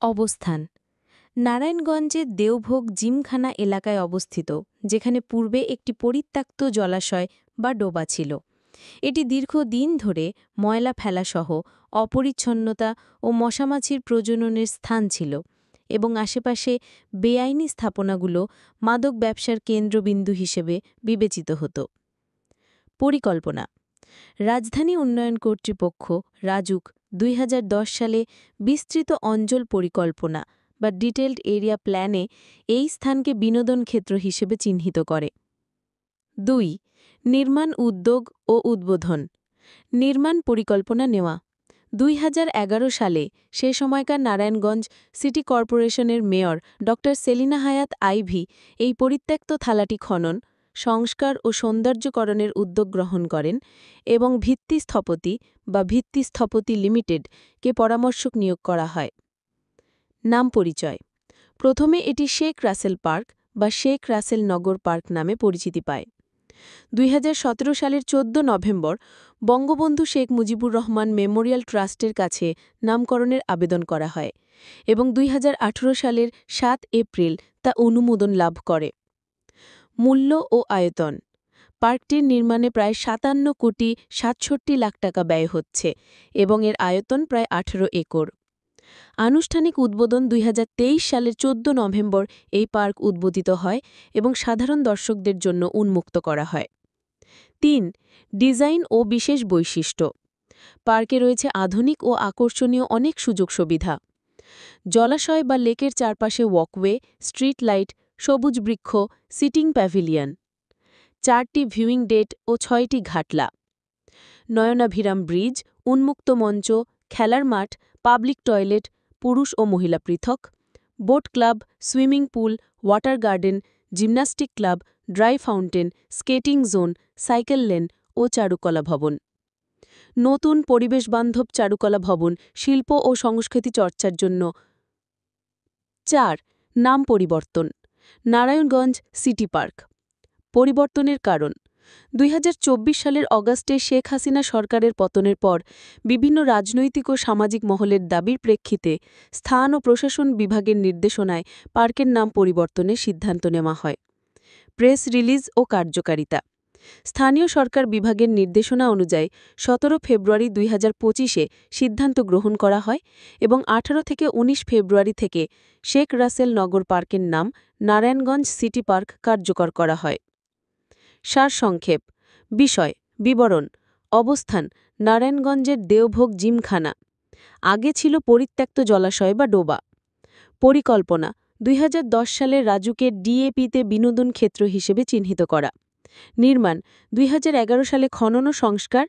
অবস্থান নারায়ণগঞ্জের দেওভোগ জিমখানা এলাকায় অবস্থিত, যেখানে পূর্বে একটি পরিত্যক্ত জলাশয় বা ডোবা ছিল। এটি দীর্ঘদিন ধরে ময়লা ফেলাসহ অপরিচ্ছন্নতা ও মশামাছির প্রজননের স্থান ছিল এবং আশেপাশে বেআইনি স্থাপনাগুলো মাদক ব্যবসার কেন্দ্রবিন্দু হিসেবে বিবেচিত হতো। পরিকল্পনা রাজধানী উন্নয়ন কর্তৃপক্ষ রাজুক ২০১০ সালে বিস্তৃত অঞ্চল পরিকল্পনা বা ডিটেইলড এরিয়া প্ল্যানে এই স্থানকে বিনোদন ক্ষেত্র হিসেবে চিহ্নিত করে। ২. নির্মাণ উদ্যোগ ও উদ্বোধন নির্মাণ পরিকল্পনা নেওয়া ২০১১ সালে সে সময়কার নারায়ণগঞ্জ সিটি কর্পোরেশনের মেয়র ড সেলিনা হায়াৎ আইভী এই পরিত্যক্ত থালাটি খনন, সংস্কার ও সৌন্দর্যকরণের উদ্যোগ গ্রহণ করেন এবং ভিত্তিস্থপতি বা ভিত্তিস্থপতি লিমিটেড-কে পরামর্শক নিয়োগ করা হয়। নাম পরিচয় প্রথমে এটি শেখ রাসেল পার্ক বা শেখ রাসেল নগর পার্ক নামে পরিচিতি পায়। ২০১৭ সালের ১৪ নভেম্বর বঙ্গবন্ধু শেখ মুজিবুর রহমান মেমোরিয়াল ট্রাস্টের কাছে নামকরণের আবেদন করা হয় এবং ২০১৮ সালের ৭ এপ্রিল তা অনুমোদন লাভ করে। মূল্য ও আয়তন পার্কটির নির্মাণে প্রায় ৫৭ কোটি ৬৭ লাখ টাকা ব্যয় হচ্ছে এবং এর আয়তন প্রায় ১৮ একর। আনুষ্ঠানিক উদ্বোধন ২০২৩ সালের ১৪ নভেম্বর এই পার্ক উদ্বোধিত হয় এবং সাধারণ দর্শকদের জন্য উন্মুক্ত করা হয়। ৩. ডিজাইন ও বিশেষ বৈশিষ্ট্য পার্কে রয়েছে আধুনিক ও আকর্ষণীয় অনেক সুযোগ সুবিধা। জলাশয় বা লেকের চারপাশে ওয়াকওয়ে, স্ট্রিট লাইট, সবুজ বৃক্ষ, সিটিং প্যাভিলিয়ন, ৪টি ভিউইং ডেট ও ৬টি ঘাটলা, নয়নাভিরাম ব্রিজ, উন্মুক্ত মঞ্চ, খেলার মাঠ, পাবলিক টয়লেট, পুরুষ ও মহিলা পৃথক, boat club, swimming pool, water garden, gymnastic club, dry fountain, skating zone, cycle lane ও চারুকলা ভবন। নতুন পরিবেশবান্ধব চারুকলা ভবন শিল্প ও সংস্কৃতি চর্চার জন্য। ৪. নাম পরিবর্তন নারায়ণগঞ্জ সিটি পার্ক পরিবর্তনের কারণ ২০২৪ সালের অগাস্টে শেখ হাসিনা সরকারের পতনের পর বিভিন্ন রাজনৈতিক ও সামাজিক মহলের দাবির প্রেক্ষিতে স্থান ও প্রশাসন বিভাগের নির্দেশনায় পার্কের নাম পরিবর্তনের সিদ্ধান্ত নেওয়া হয়। প্রেস রিলিজ ও কার্যকারিতা স্থানীয় সরকার বিভাগের নির্দেশনা অনুযায়ী ১৭ ফেব্রুয়ারি ২০২৫-এ সিদ্ধান্ত গ্রহণ করা হয় এবং ১৮ থেকে ১৯ ফেব্রুয়ারি থেকে শেখ রাসেল নগর পার্কের নাম নারায়ণগঞ্জ সিটি পার্ক কার্যকর করা হয়। সারসংক্ষেপ বিষয় বিবরণ অবস্থান নারায়ণগঞ্জের দেওভোগ জিমখানা আগে ছিল পরিত্যক্ত জলাশয় বা ডোবা। পরিকল্পনা ২০১০ সালে রাজুকে ডিএপিতে বিনোদন ক্ষেত্র হিসেবে চিহ্নিত করা। নির্মাণ ২০১১ সালে খনন ও সংস্কার